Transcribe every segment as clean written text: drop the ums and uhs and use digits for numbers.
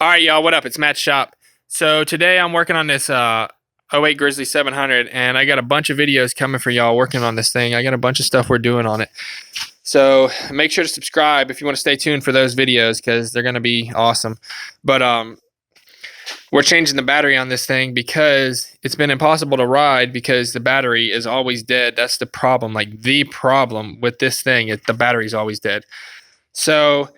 All right, y'all, what up? It's Matt's shop. So today I'm working on this 08 Grizzly 700, and I got a bunch of videos coming for y'all working on this thing. I got a bunch of stuff we're doing on it. So make sure to subscribe if you want to stay tuned for those videos because they're going to be awesome. But we're changing the battery on this thing because it's been impossible to ride because the battery is always dead. That's the problem. Like the problem with this thing is the battery's always dead. So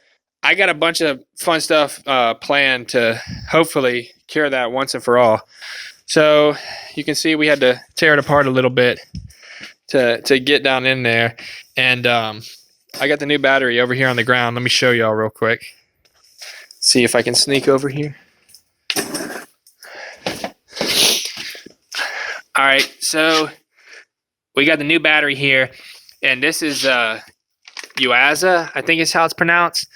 I got a bunch of fun stuff planned to hopefully cure that once and for all. So you can see we had to tear it apart a little bit to get down in there. And I got the new battery over here on the ground. Let me show y'all real quick. See if I can sneak over here. All right, so we got the new battery here. And this is Yamaha, I think is how it's pronounced.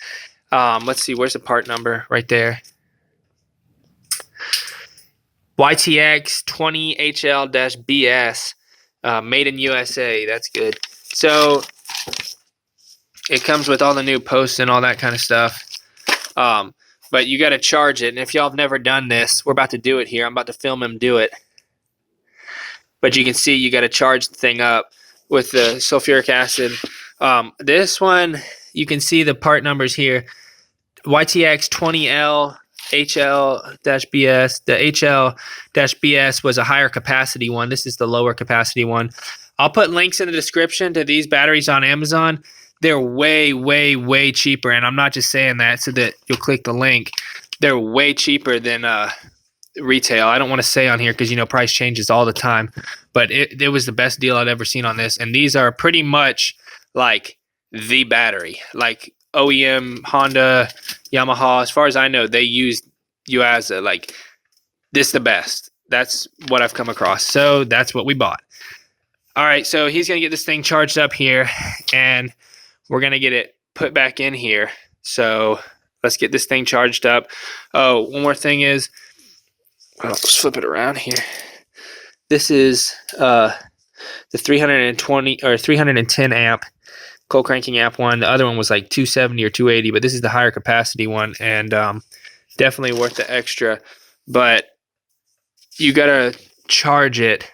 Let's see, where's the part number? Right there. YTX 20HL-BS, made in USA. That's good. So it comes with all the new posts and all that kind of stuff. But you got to charge it. And if y'all have never done this, we're about to do it here. I'm about to film him do it. But you can see you got to charge the thing up with the sulfuric acid. This one, you can see the part numbers here. YTX 20L HL-BS. The HL-BS was a higher capacity one. This is the lower capacity one. I'll put links in the description to these batteries on Amazon. They're way, way, way cheaper. And I'm not just saying that so that you'll click the link. They're way cheaper than retail. I don't want to say on here because, you know, price changes all the time. But it was the best deal I'd ever seen on this. And these are pretty much like the battery. Like OEM, Honda, Yamaha, as far as I know, they use Yamaha. Like, this is the best. That's what I've come across. So that's what we bought. All right, so he's going to get this thing charged up here, and we're going to get it put back in here. So let's get this thing charged up. Oh, one more thing is, let's flip it around here. This is the 320 or 310 amp cold cranking amp one. The other one was like 270 or 280, but this is the higher capacity one, and definitely worth the extra. But you gotta charge it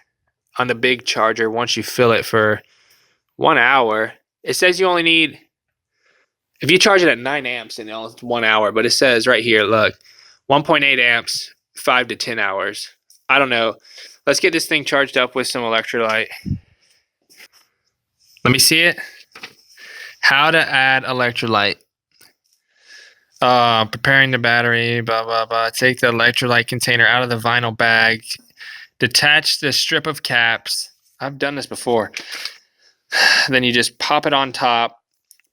on the big charger once you fill it for 1 hour. It says you only need, if you charge it at 9 amps, then it's 1 hour, but it says right here, look, 1.8 amps, 5 to 10 hours. I don't know. Let's get this thing charged up with some electrolyte. Let me see it. How to add electrolyte. Preparing the battery, blah, blah, blah. Take the electrolyte container out of the vinyl bag. Detach the strip of caps. I've done this before. Then you just pop it on top.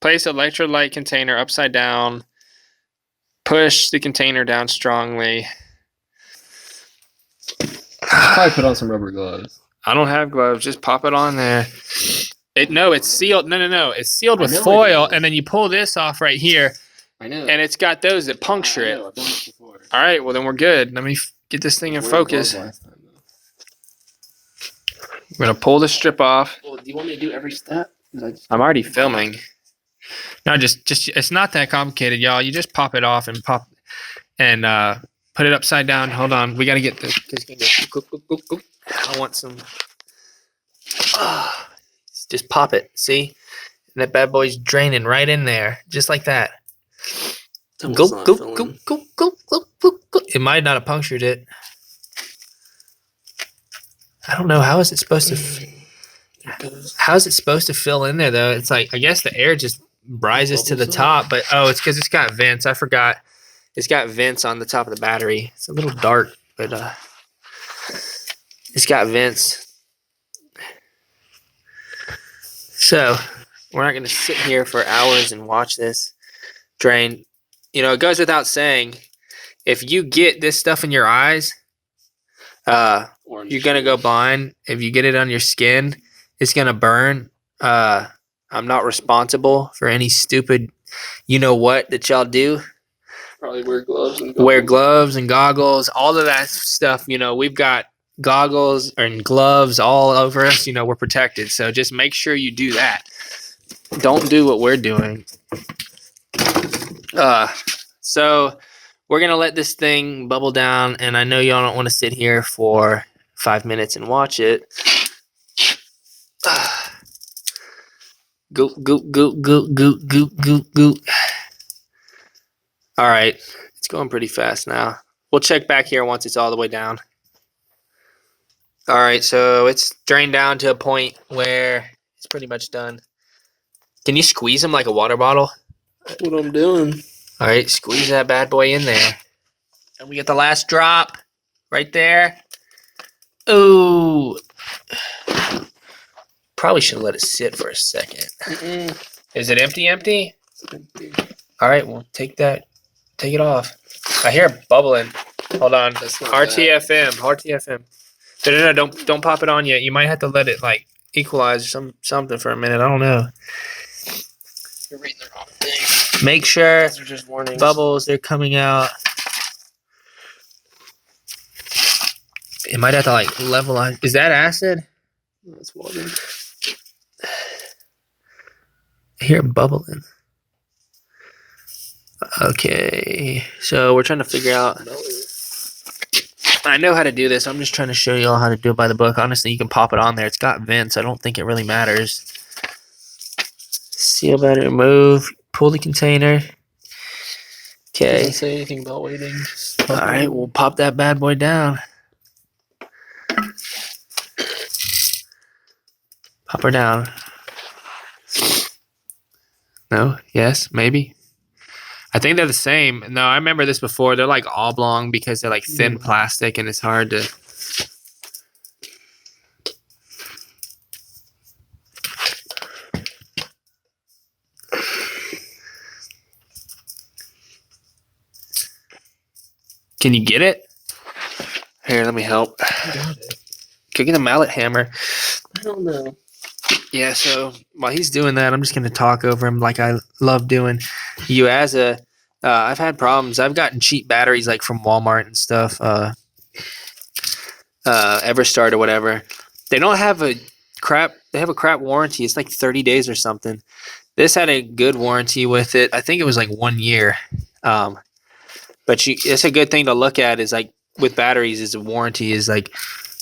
Place electrolyte container upside down. Push the container down strongly. Probably put on some rubber gloves. I don't have gloves. Just pop it on there. No, it's sealed. No. It's sealed with foil, and then you pull this off right here. I know. And it's got those that puncture it. I've done this before. All right, well, then we're good. Let me get this thing in focus. I'm going to pull the strip off. Well, do you want me to do every step? I'm already filming. No, just it's not that complicated, y'all. You just pop it off and put it upside down. Hold on. We got to get this. I want some. Just pop it. See? And that bad boy's draining right in there. Just like that. Go. It might not have punctured it. I don't know. How is it supposed to... How is it supposed to fill in there, though? It's like, I guess the air just rises to the top. But, oh, it's because it's got vents. I forgot. It's got vents on the top of the battery. It's a little dark, but it's got vents. So, we're not going to sit here for hours and watch this drain. You know, it goes without saying, if you get this stuff in your eyes, you're going to go blind. If you get it on your skin, it's going to burn. I'm not responsible for any stupid you-know-what that y'all do. Probably wear gloves and goggles. Wear gloves and goggles, all of that stuff. You know, we've got goggles and gloves all over us. You know, we're protected. So just make sure you do that. Don't do what we're doing. So we're gonna let this thing bubble down, and I know y'all don't want to sit here for 5 minutes and watch it. Goop, goop, goop, goop, goop, goop, goop, goop. All right, it's going pretty fast now. We'll check back here once it's all the way down. All right, so it's drained down to a point where it's pretty much done. Can you squeeze them like a water bottle? That's what I'm doing. All right, squeeze that bad boy in there. And we get the last drop right there. Ooh. Probably should let it sit for a second. Is it empty? Empty? All right, well, take that. Take it off. I hear it bubbling. Hold on. RTFM. RTFM. No, don't pop it on yet. You might have to let it like equalize something for a minute. I don't know. You're reading the wrong thing. Make sure Those are just warnings. bubbles, they're coming out. It might have to like levelize. Is that acid? That's water. I hear it bubbling. Okay, so we're trying to figure out. I know how to do this. I'm just trying to show you all how to do it by the book. Honestly, you can pop it on there. It's got vents. I don't think it really matters. Seal battery remove. Pull the container. Okay. Doesn't say anything about waiting. All right, we'll pop that bad boy down. Pop her down. No? Yes? Maybe? I think they're the same. No, I remember this before. They're like oblong because they're like thin plastic and it's hard to... Can you get it? Here, let me help. Got it. Go get a mallet hammer. I don't know. Yeah, so while he's doing that, I'm just going to talk over him like I love doing. You as a... I've had problems. I've gotten cheap batteries like from Walmart and stuff. Everstart or whatever. They don't have a crap... They have a crap warranty. It's like 30 days or something. This had a good warranty with it. I think it was like 1 year. But it's a good thing to look at is like with batteries is a warranty is like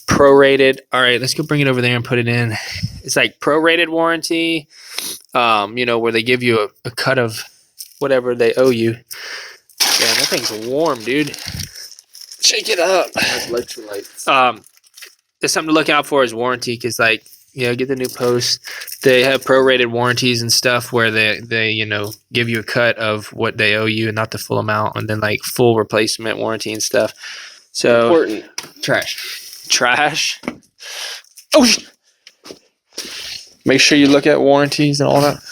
prorated. All right, let's go bring it over there and put it in. It's like prorated warranty, where they give you a cut of whatever they owe you. Yeah, that thing's warm, dude. Shake it up. That's electrolytes. There's something to look out for is warranty because get the new posts. They have prorated warranties and stuff where they give you a cut of what they owe you and not the full amount, and then like full replacement warranty and stuff. So Important. Trash. Oh, make sure you look at warranties and all that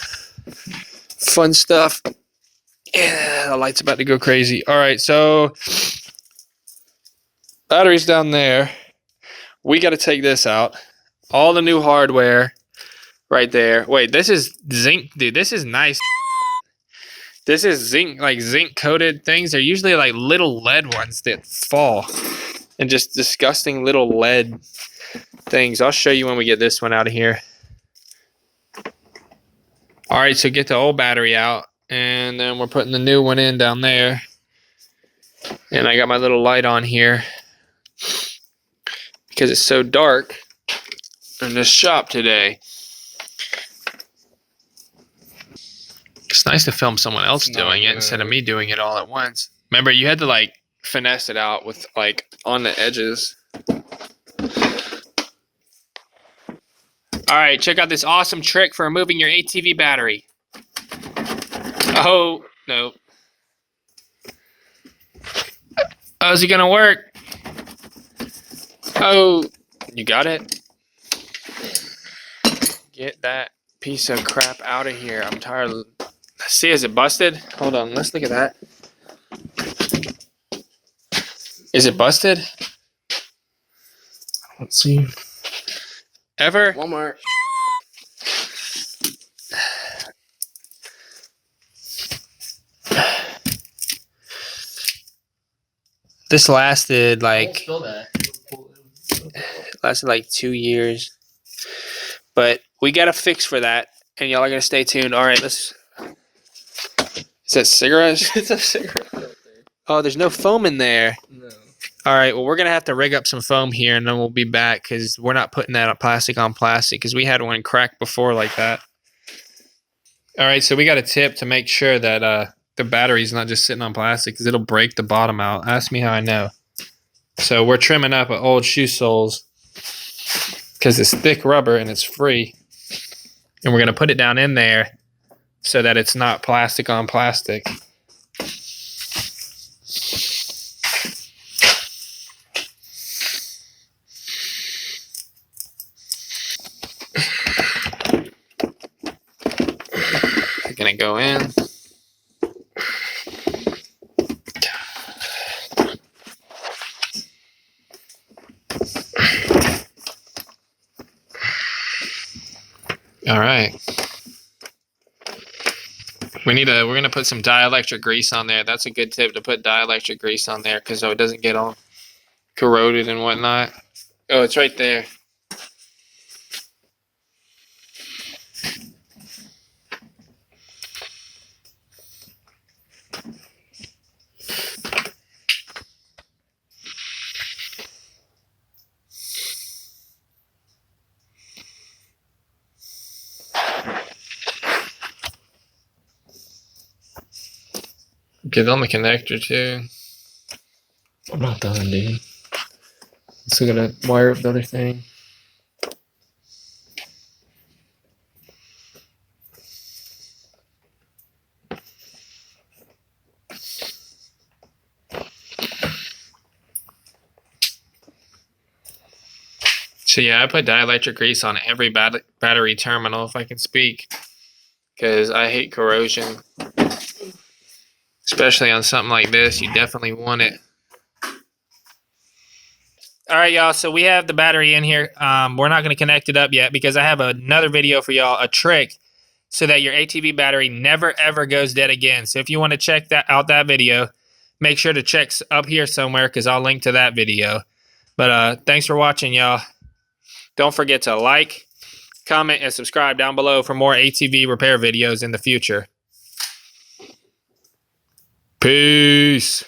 fun stuff. Yeah, the light's about to go crazy. All right, so battery's down there. We got to take this out. All the new hardware right there. Wait, this is zinc, dude. This is nice. This is zinc coated things. They're usually like little lead ones that fall. And just disgusting little lead things. I'll show you when we get this one out of here. All right, so get the old battery out. And then we're putting the new one in down there. And I got my little light on here. Because it's so dark in this shop today. It's nice to film someone else doing it instead of me doing it all at once. Remember, you had to like finesse it out with like on the edges. All right, check out this awesome trick for removing your ATV battery. Oh, no. Oh, is it gonna work? Oh, you got it? Get that piece of crap out of here. I'm tired of... See, is it busted? Hold on, let's look at that. Is it busted? I don't see. Ever? Walmart. This lasted like... Spill that. Lasted like 2 years. But we got a fix for that. And y'all are going to stay tuned. All right, let's... Is that cigarettes? It's a cigarette. Oh, there's no foam in there. No. All right, well, we're going to have to rig up some foam here, and then we'll be back because we're not putting that plastic on plastic because we had one crack before like that. All right, so we got a tip to make sure that the battery's not just sitting on plastic because it'll break the bottom out. Ask me how I know. So we're trimming up old shoe soles because it's thick rubber and it's free. And we're going to put it down in there so that it's not plastic on plastic. Gonna go in. All right. We're gonna put some dielectric grease on there. That's a good tip, to put dielectric grease on there so it doesn't get all corroded and whatnot. Oh, it's right there. Get on the connector too. I'm not done, dude. Still gotta wire up the other thing. So yeah, I put dielectric grease on every battery terminal if I can speak, because I hate corrosion. Especially on something like this, you definitely want it. All right, y'all, so we have the battery in here. We're not going to connect it up yet because I have another video for y'all, a trick, so that your ATV battery never, ever goes dead again. So if you want to check that video, make sure to check up here somewhere because I'll link to that video. But thanks for watching, y'all. Don't forget to like, comment, and subscribe down below for more ATV repair videos in the future. Peace.